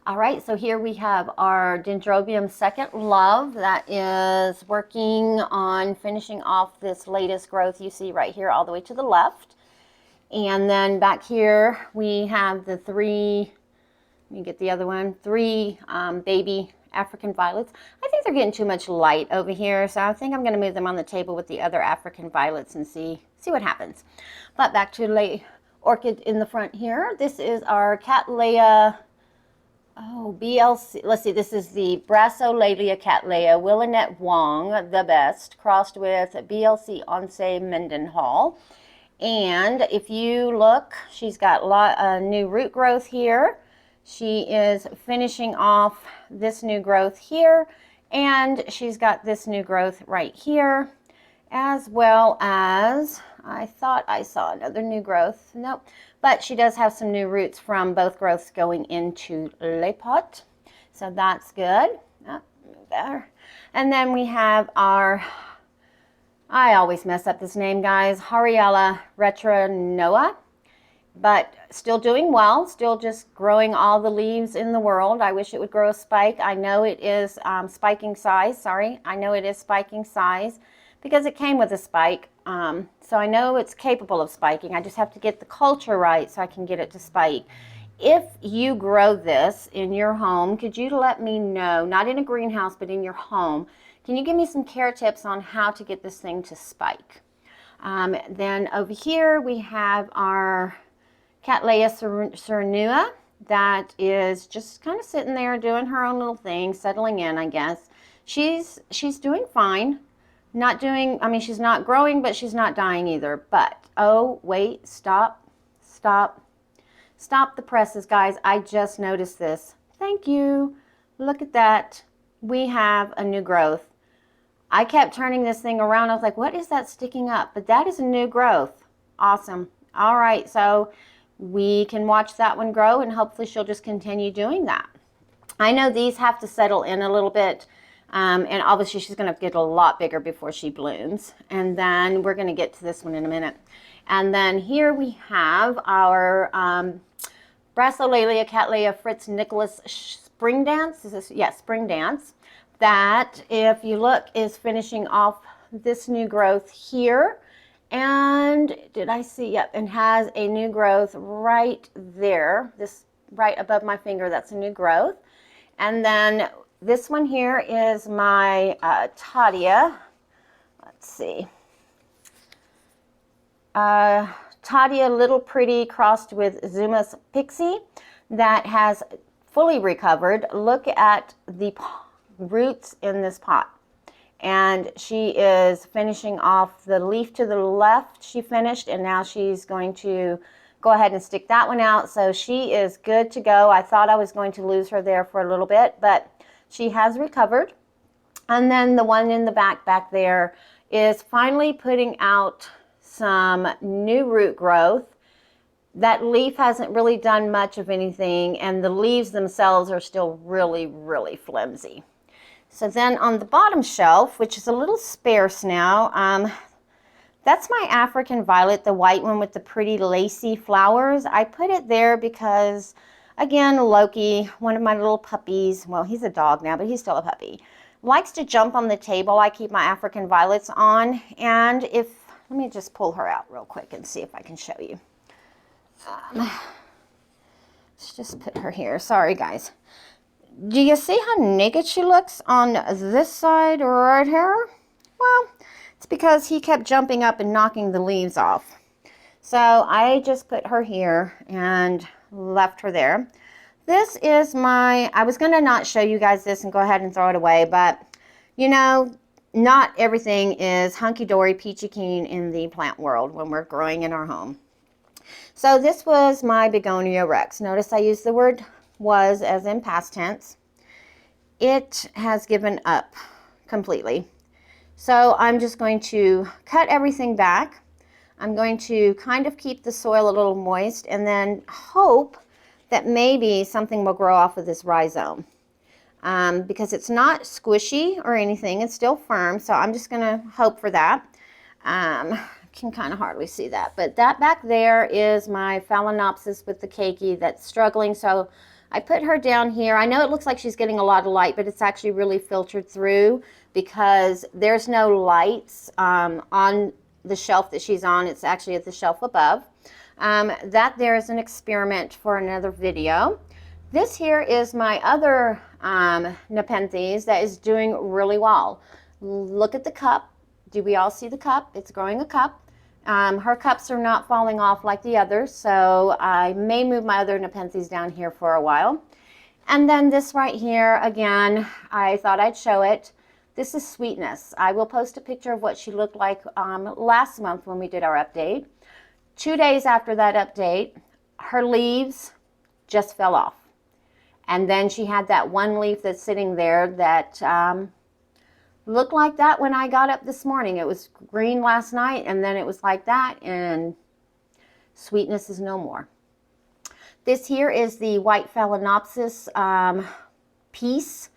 All right, so here we have our Dendrobium Second Love that is working on finishing off this latest growth you see right here all the way to the left. And then back here we have the three, let me get the other one, three baby African violets. I think they're getting too much light over here, so I think I'm going to move them on the table with the other African violets and see what happens. But back to the orchid in the front here. This is our Cattleya. Oh, BLC, let's see, this is the Brassolalia Cattleya Willanette Wong, the best, crossed with BLC Onse Mendenhall. And if you look, she's got a lot of new root growth here. She is finishing off this new growth here, and she's got this new growth right here, as well as, I thought I saw another new growth. Nope. But she does have some new roots from both growths going into Le Pot. So that's good. Oh, there. And then we have our, I always mess up this name, guys, Hariella retronoa. But still doing well, still just growing all the leaves in the world. I wish it would grow a spike. I know it is spiking size. Sorry, I know it is spiking size because it came with a spike. So I know it's capable of spiking. I just have to get the culture right so I can get it to spike. If you grow this in your home, could you let me know, not in a greenhouse, but in your home, can you give me some care tips on how to get this thing to spike? Then over here we have our Cattleya cernua that is just kind of sitting there doing her own little thing, settling in, I guess. She's doing fine. Not doing, I mean, she's not growing, but she's not dying either. But, oh, wait, stop the presses, guys. I just noticed this. Thank you. Look at that. We have a new growth. I kept turning this thing around. I was like, what is that sticking up? But that is a new growth. Awesome. All right, so we can watch that one grow, and hopefully she'll just continue doing that. I know these have to settle in a little bit. And obviously she's going to get a lot bigger before she blooms. And then we're going to get to this one in a minute. And then here we have our Brassolalia Cattleya Fritz Nicholas Spring Dance. Is this? Yes, Spring Dance. That, if you look, is finishing off this new growth here. And did I see? Yep, and has a new growth right there. This right above my finger, that's a new growth. And then this one here is my Tadia. Let's see. Tadia Little Pretty crossed with Zuma's Pixie that has fully recovered. Look at the roots in this pot. And she is finishing off the leaf to the left. She finished, and now she's going to go ahead and stick that one out. So she is good to go. I thought I was going to lose her there for a little bit, but she has recovered. And then the one in the back there is finally putting out some new root growth. That leaf hasn't really done much of anything, and the leaves themselves are still really, really flimsy. So then on the bottom shelf, which is a little sparse now, that's my African violet, the white one with the pretty lacy flowers. I put it there because, again, Loki, one of my little puppies, well, he's a dog now, but he's still a puppy, likes to jump on the table I keep my African violets on. And if, let me just pull her out real quick and see if I can show you. Let's just put her here. Sorry, guys. Do you see how naked she looks on this side right here? Well, it's because he kept jumping up and knocking the leaves off. So I just put her here and left her there. This is my, I was going to not show you guys this and go ahead and throw it away, but you know, not everything is hunky-dory peachy keen in the plant world when we're growing in our home. So this was my Begonia Rex. Notice I used the word was as in past tense. It has given up completely. So I'm just going to cut everything back. I'm going to kind of keep the soil a little moist and then hope that maybe something will grow off of this rhizome. Because it's not squishy or anything, it's still firm, so I'm just going to hope for that. Can kind of hardly see that, but that back there is my Phalaenopsis with the keiki that's struggling, so I put her down here. I know it looks like she's getting a lot of light, but it's actually really filtered through because there's no lights on the shelf that she's on. It's actually at the shelf above. That there is an experiment for another video. This here is my other Nepenthes that is doing really well. Look at the cup. Do we all see the cup? It's growing a cup. Her cups are not falling off like the others, so I may move my other Nepenthes down here for a while. And then this right here, again, I thought I'd show it. This is Sweetness. I will post a picture of what she looked like last month when we did our update. 2 days after that update, her leaves just fell off. And then she had that one leaf that's sitting there that looked like that when I got up this morning. It was green last night, and then it was like that, and Sweetness is no more. This here is the white Phalaenopsis piece.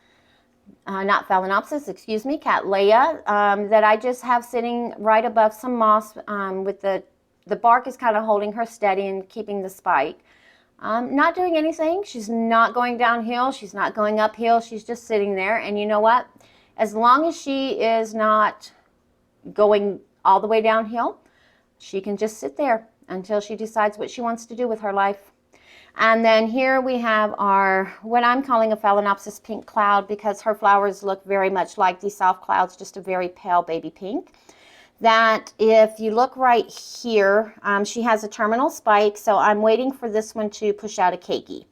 Not Phalaenopsis, excuse me, Cattleya, that I just have sitting right above some moss with the bark is kind of holding her steady and keeping the spike. Not doing anything. She's not going downhill. She's not going uphill. She's just sitting there. And you know what? As long as she is not going all the way downhill, she can just sit there until she decides what she wants to do with her life. And then here we have our, what I'm calling a Phalaenopsis pink cloud, because her flowers look very much like these soft clouds, just a very pale baby pink. That if you look right here, she has a terminal spike, so I'm waiting for this one to push out a keiki.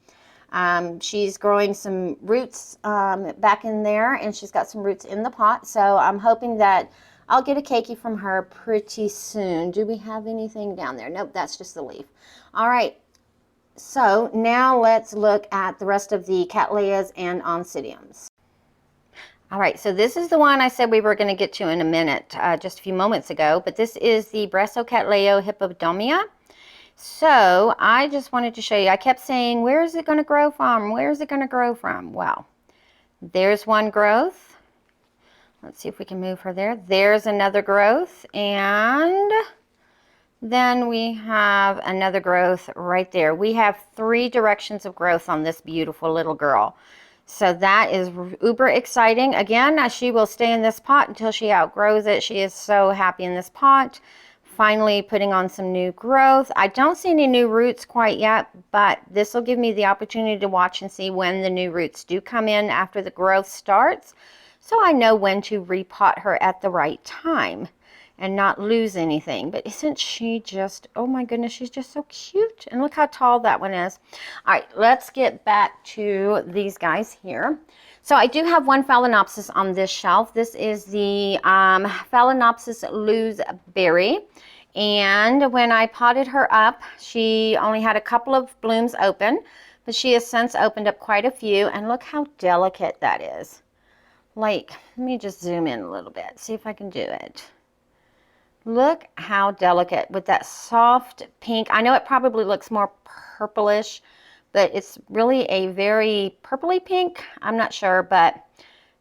She's growing some roots back in there, and she's got some roots in the pot, so I'm hoping that I'll get a keiki from her pretty soon. Do we have anything down there? Nope, that's just the leaf. All right, so now let's look at the rest of the Cattleyas and Oncidiums. All right, so this is the one I said we were going to get to in a minute, just a few moments ago, but this is the Brassocattlea hippodomia. So I just wanted to show you, I kept saying, where is it going to grow from? Where is it going to grow from? Well, there's one growth. Let's see if we can move her there. There's another growth, and then we have another growth right there. We have 3 directions of growth on this beautiful little girl. So that is uber exciting. Again, she will stay in this pot until she outgrows it. She is so happy in this pot. Finally putting on some new growth. I don't see any new roots quite yet, but this will give me the opportunity to watch and see when the new roots do come in after the growth starts. So I know when to repot her at the right time and not lose anything. But isn't she just, oh my goodness, she's just so cute. And look how tall that one is. All right, let's get back to these guys here. So I do have one Phalaenopsis on this shelf. This is the Phalaenopsis looseberry. And when I potted her up, she only had a couple of blooms open, but she has since opened up quite a few. And look how delicate that is. Like, let me just zoom in a little bit, see if I can do it. Look how delicate with that soft pink. I know it probably looks more purplish, but it's really a very purpley pink. I'm not sure, but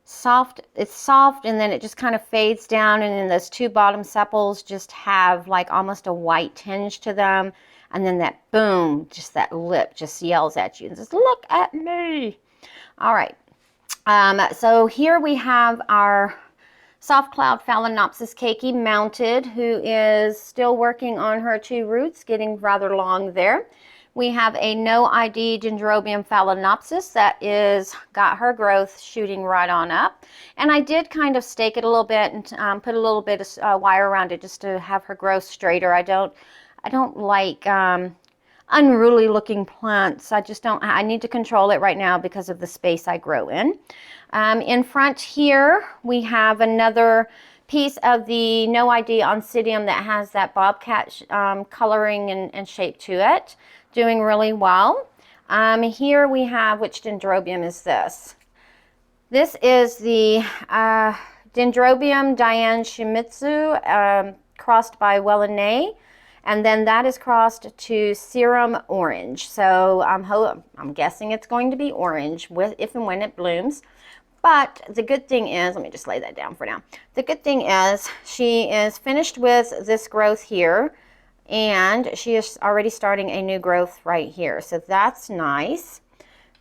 soft. It's soft, and then it just kind of fades down, and then those 2 bottom sepals just have like almost a white tinge to them. And then that boom, just that lip just yells at you and says, look at me. All right. So here we have our Soft Cloud Phalaenopsis keiki mounted, who is still working on her 2 roots, getting rather long there. We have a no ID Dendrobium Phalaenopsis that is got her growth shooting right on up. And I did kind of stake it a little bit and put a little bit of wire around it just to have her grow straighter. I don't like unruly looking plants. I need to control it right now because of the space I grow in. In front here, we have another piece of the No ID Oncidium that has that bobcat coloring and shape to it, doing really well. Here we have, which Dendrobium is this? This is the Dendrobium Diane Shimizu, crossed by Wellene. And then that is crossed to Serum Orange. So I'm guessing it's going to be orange if and when it blooms. But the good thing is, let me just lay that down for now. The good thing is she is finished with this growth here, and she is already starting a new growth right here. So that's nice.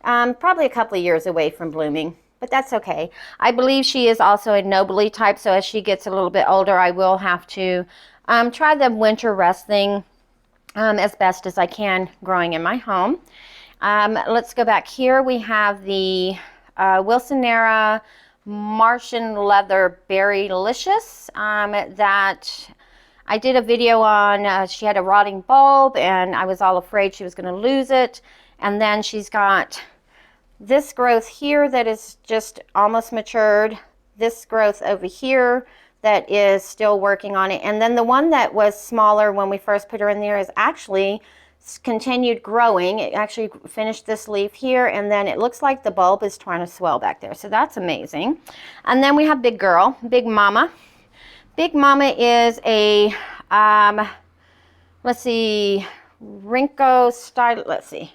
Probably a couple of years away from blooming, but that's okay. I believe she is also a nobly type, so as she gets a little bit older, I will have to try the winter rest thing as best as I can growing in my home. Let's go back here. We have the Wilsonera Martian Leather Berrylicious that I did a video on. She had a rotting bulb and I was all afraid she was going to lose it. And then she's got this growth here that is just almost matured. This growth over here that is still working on it. And then the one that was smaller when we first put her in there is actually continued growing. It actually finished this leaf here, and then it looks like the bulb is trying to swell back there. So that's amazing. And then we have Big Girl, Big Mama. Big Mama is a, let's see, Rinko style, let's see.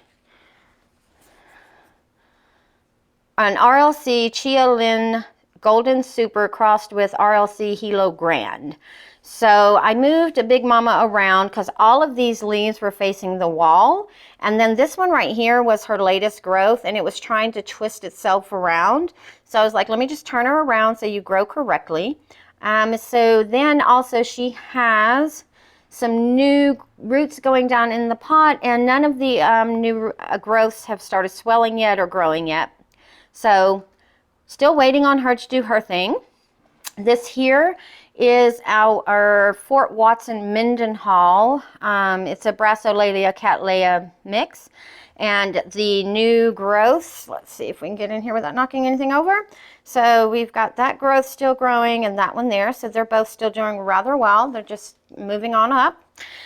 An RLC Chia Lin Golden Super crossed with RLC Hilo Grand. So I moved a Big Mama around because all of these leaves were facing the wall. And then this one right here was her latest growth, and it was trying to twist itself around. So I was like, let me just turn her around so you grow correctly. So then also she has some new roots going down in the pot, and none of the new growths have started swelling yet or growing yet. So still waiting on her to do her thing. This here is our Fort Watson Mendenhall. It's a Brassolalia Cattleya mix. And the new growth, let's see if we can get in here without knocking anything over. So we've got that growth still growing and that one there. So they're both still doing rather well. They're just moving on up.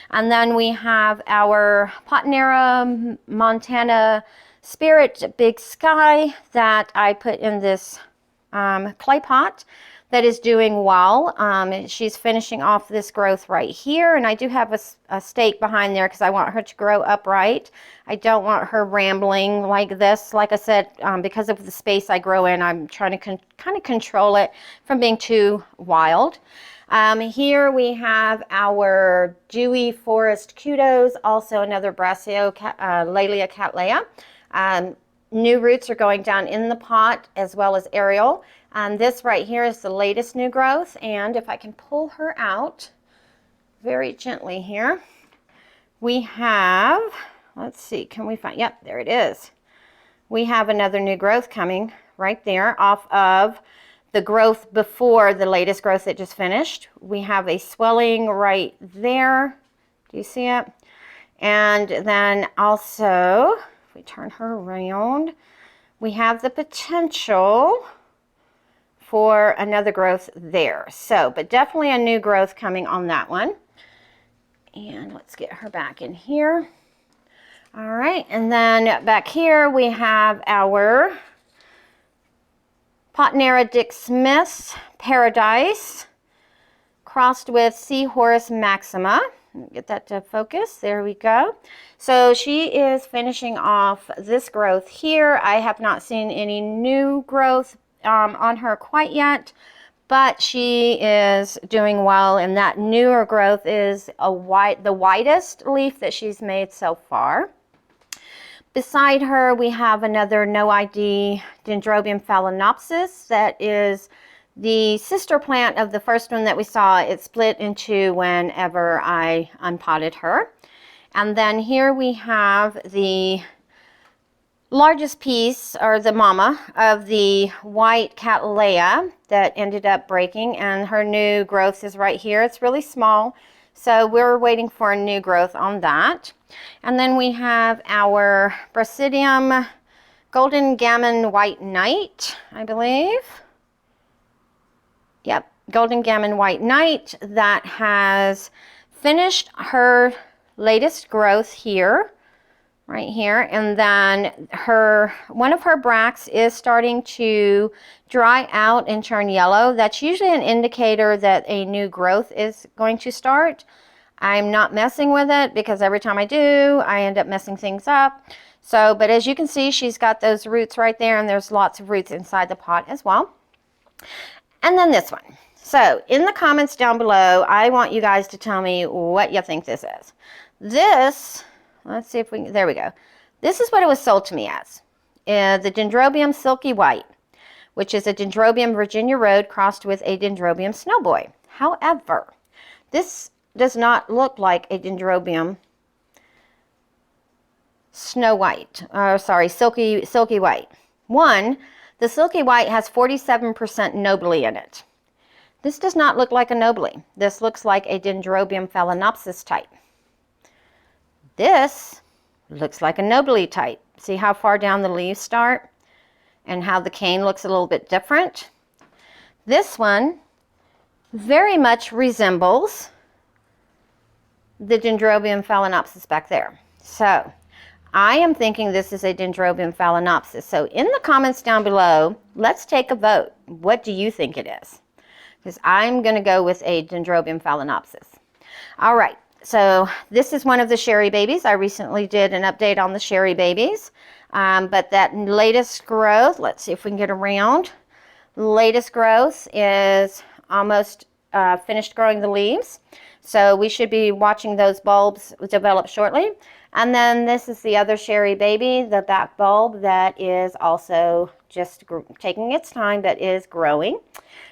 And then we have our Potanera Montana Spirit Big Sky that I put in this clay pot that is doing well. She's finishing off this growth right here, and I do have a stake behind there because I want her to grow upright. I don't want her rambling like this. Like I said, because of the space I grow in, I'm trying to kind of control it from being too wild. Here we have our Dewy Forest Kudos, also another Brassolalia Cattleya. New roots are going down in the pot as well as aerial. This right here is the latest new growth, and if I can pull her out very gently here, we have, let's see, can we find, yep, there it is. We have another new growth coming right there off of the growth before the latest growth that just finished. We have a swelling right there. Do you see it? And then also, if we turn her around, we have the potential for another growth there. So, but definitely a new growth coming on that one. And let's get her back in here. All right, and then back here we have our Potanera Dick Smith's Paradise crossed with Seahorse Maxima. Get that to focus. There we go. So she is finishing off this growth here. I have not seen any new growth on her quite yet, but she is doing well, and that newer growth is the widest leaf that she's made so far. Beside her, we have another no ID Dendrobium phalaenopsis that is the sister plant of the first one that we saw. It split in two whenever I unpotted her. And then here we have the largest piece, or the mama, of the white Cattleya that ended up breaking, and her new growth is right here. It's really small, so we're waiting for a new growth on that. And then we have our Brassidium Golden Gammon White Knight, I believe. Yep, Golden Gammon White Knight that has finished her latest growth here, right here, and then one of her bracts is starting to dry out and turn yellow. That's usually an indicator that a new growth is going to start. I'm not messing with it because every time I do, I end up messing things up. So, but as you can see, she's got those roots right there, and there's lots of roots inside the pot as well. And then this one. So in the comments down below, I want you guys to tell me what you think this is. This, let's see if we can, there we go. This is what it was sold to me as. the Dendrobium Silky White, which is a Dendrobium Virginia Road crossed with a Dendrobium Snowboy. However, this does not look like a Dendrobium Silky White. One, the Silky White has 47% nobly in it. This does not look like a nobly. This looks like a Dendrobium phalaenopsis type. This looks like a nobly type. See how far down the leaves start and how the cane looks a little bit different? This one very much resembles the Dendrobium phalaenopsis back there. So I am thinking this is a Dendrobium phalaenopsis. So in the comments down below, let's take a vote. What do you think it is? Because I'm going to go with a Dendrobium phalaenopsis. All right, so this is one of the Sherry babies. I recently did an update on the Sherry babies. But that latest growth, let's see if we can get around. Latest growth is almost finished growing the leaves. So we should be watching those bulbs develop shortly. And then this is the other Sherry baby, the back bulb that is also just taking its time, but is growing.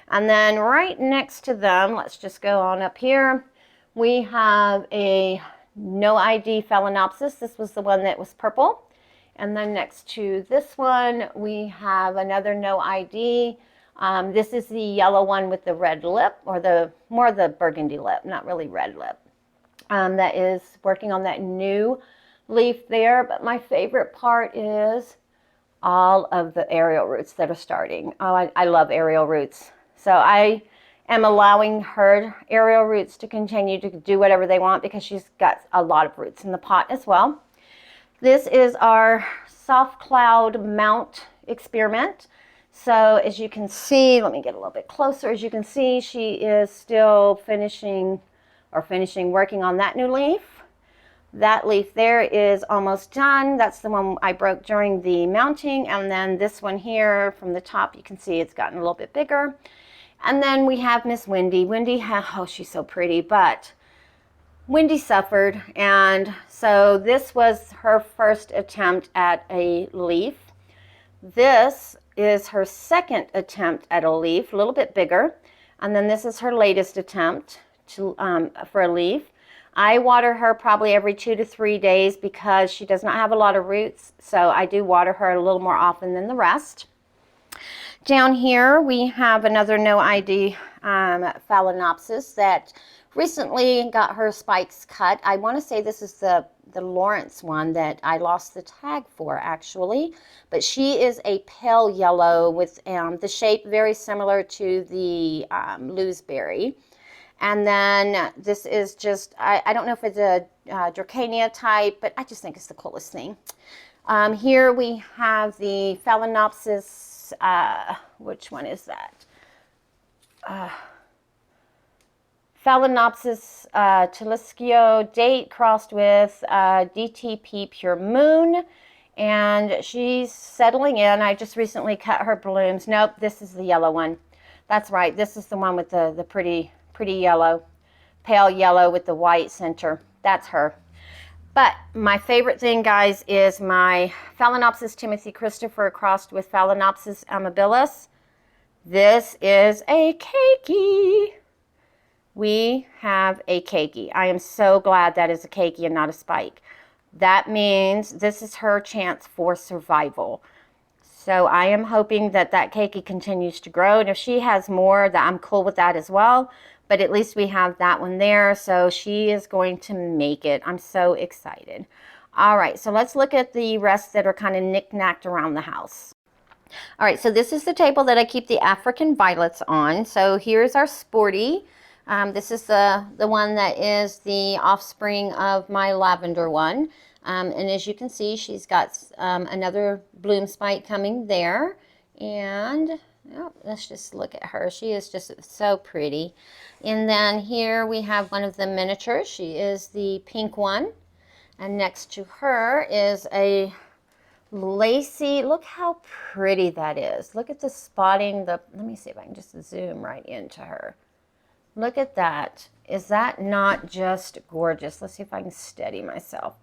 And then right next to them, let's just go on up here, we have a no ID phalaenopsis. This was the one that was purple. And then next to this one, we have another no ID. This is the yellow one with the red lip, or more the burgundy lip, not really red lip. That is working on that new leaf there. But my favorite part is all of the aerial roots that are starting. Oh, I love aerial roots. So I am allowing her aerial roots to continue to do whatever they want because she's got a lot of roots in the pot as well. This is our soft cloud mount experiment. So as you can see, let me get a little bit closer. As you can see, she is still working on that new leaf. That leaf there is almost done. That's the one I broke during the mounting. And then this one here from the top, you can see it's gotten a little bit bigger. And then we have Miss Wendy. Wendy, oh, she's so pretty, but Wendy suffered. And so this was her first attempt at a leaf. This is her second attempt at a leaf, a little bit bigger. And then this is her latest attempt for a leaf. I water her probably every 2 to 3 days because she does not have a lot of roots. So I do water her a little more often than the rest. Down here we have another no ID phalaenopsis that recently got her spikes cut. I want to say this is the Lawrence one that I lost the tag for actually. But she is a pale yellow with the shape very similar to the looseberry. And then this is just, I don't know if it's a Dracania type, but I just think it's the coolest thing. Here we have the phalaenopsis, which one is that? Phalaenopsis Taliskio date crossed with DTP Pure Moon. And she's settling in. I just recently cut her blooms. Nope, this is the yellow one. That's right, this is the one with the pretty yellow, pale yellow with the white center. That's her. But my favorite thing, guys, is my Phalaenopsis Timothy Christopher crossed with Phalaenopsis amabilis. This is a keiki. We have a keiki. I am so glad that is a keiki and not a spike. That means this is her chance for survival. So I am hoping that that keiki continues to grow. And if she has more, that I'm cool with that as well. But at least we have that one there. So she is going to make it. I'm so excited. All right, so let's look at the rest that are kind of knick-knacked around the house. All right, so this is the table that I keep the African violets on. So here's our Sporty. This is the one that is the offspring of my lavender one. And as you can see, she's got another bloom spike coming there. And oh, let's just look at her. She is just so pretty. And then here we have one of the miniatures. She is the pink one. And next to her is a lacy. Look how pretty that is. Look at the spotting. Let me see if I can just zoom right into her. Look at that. Is that not just gorgeous? Let's see if I can steady myself.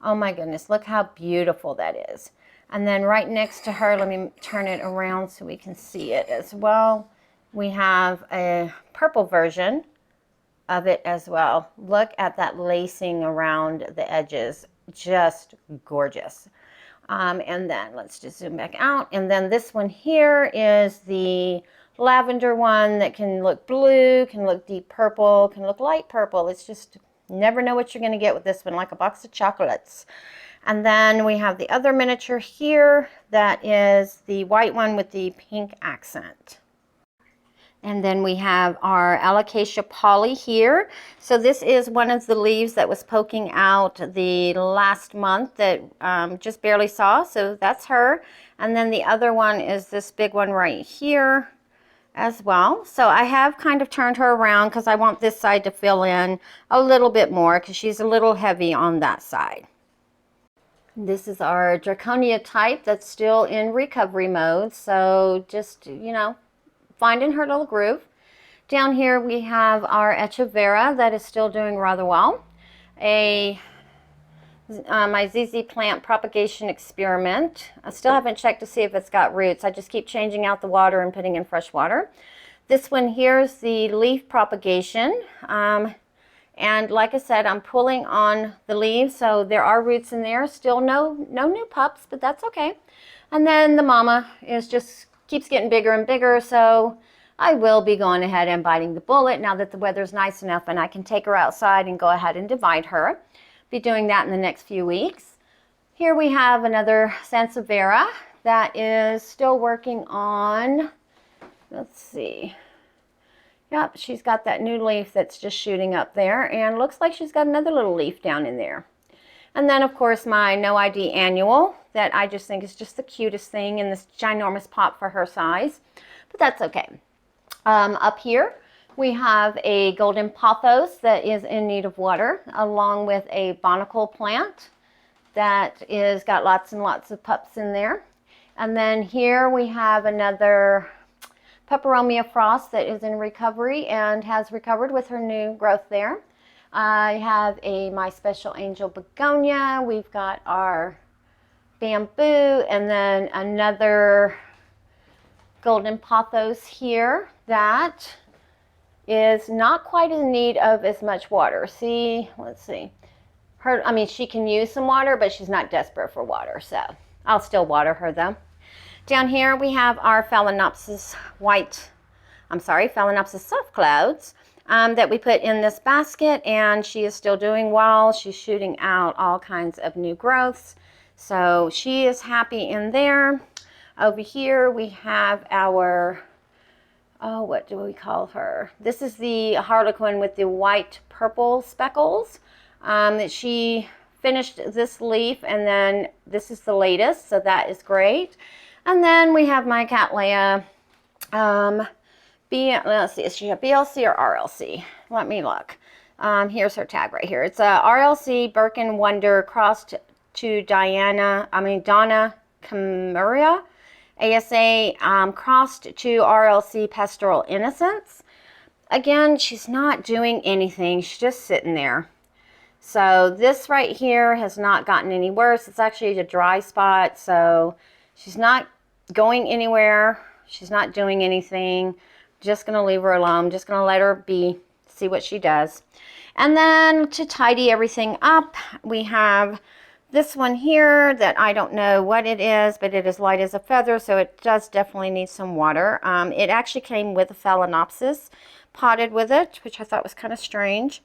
Oh my goodness, look how beautiful that is. And then right next to her, let me turn it around so we can see it as well. We have a purple version of it as well. Look at that lacing around the edges, just gorgeous. And then let's just zoom back out. And then this one here is the lavender one that can look blue, can look deep purple, can look light purple. It's just, never know what you're going to get with this one, like a box of chocolates. And then we have the other miniature here that is the white one with the pink accent. And then we have our Alocasia Polly here. So this is one of the leaves that was poking out the last month that just barely saw. So that's her. And then the other one is this big one right here as well. So I have kind of turned her around because I want this side to fill in a little bit more because she's a little heavy on that side. This is our Draconia type that's still in recovery mode. So just, you know, finding her little groove. Down here we have our Echeveria that is still doing rather well. My ZZ plant propagation experiment. I still haven't checked to see if it's got roots. I just keep changing out the water and putting in fresh water. This one here is the leaf propagation. And like I said, I'm pulling on the leaves, so there are roots in there. Still no new pups, but that's okay. And then the mama is just keeps getting bigger and bigger, so I will be going ahead and biting the bullet now that the weather's nice enough and I can take her outside and go ahead and divide her. Be doing that in the next few weeks. Here we have another Sansevieria that is still working on, let's see. Yep, she's got that new leaf that's just shooting up there, and looks like she's got another little leaf down in there. And then, of course, my No ID Annual that I just think is just the cutest thing in this ginormous pot for her size, but that's okay. Up here, we have a golden pothos that is in need of water, along with a barnacle plant that is got lots and lots of pups in there. And then here we have another Peperomia Frost that is in recovery and has recovered with her new growth there. I have My Special Angel Begonia. We've got our bamboo, and then another golden pothos here that is not quite in need of as much water. See, let's see. I mean, she can use some water, but she's not desperate for water, so I'll still water her though. Down here we have our Phalaenopsis Phalaenopsis soft clouds that we put in this basket, and she is still doing well. She's shooting out all kinds of new growths, so she is happy in there. Over here we have our, oh, what do we call her? This is the Harlequin with the white purple speckles. She finished this leaf, and then this is the latest, so that is great. And then we have my Cattleya. Let's see, is she a BLC or RLC? Let me look. Here's her tag right here. It's a RLC Birkin Wonder crossed to Donna Cameria. ASA crossed to RLC Pastoral Innocence. Again, she's not doing anything. She's just sitting there. So this right here has not gotten any worse. It's actually a dry spot, so she's not going anywhere. She's not doing anything. Just going to leave her alone. Just going to let her be, see what she does. And then to tidy everything up, we have this one here that I don't know what it is, but it is light as a feather, so it does definitely need some water. It actually came with a Phalaenopsis potted with it, which I thought was kind of strange.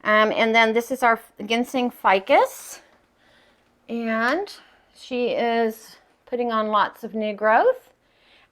And then this is our ginseng ficus, and she is putting on lots of new growth.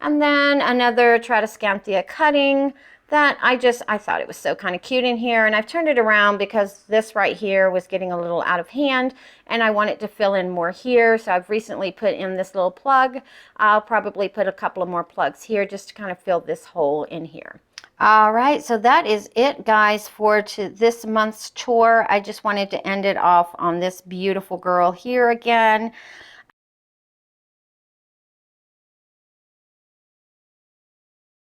And then another Tradescanthia cutting that I thought it was so kind of cute in here, and I've turned it around because this right here was getting a little out of hand and I want it to fill in more here, so I've recently put in this little plug. I'll probably put a couple of more plugs here just to kind of fill this hole in here. All right, so that is it, guys, for this month's tour. I just wanted to end it off on this beautiful girl here again.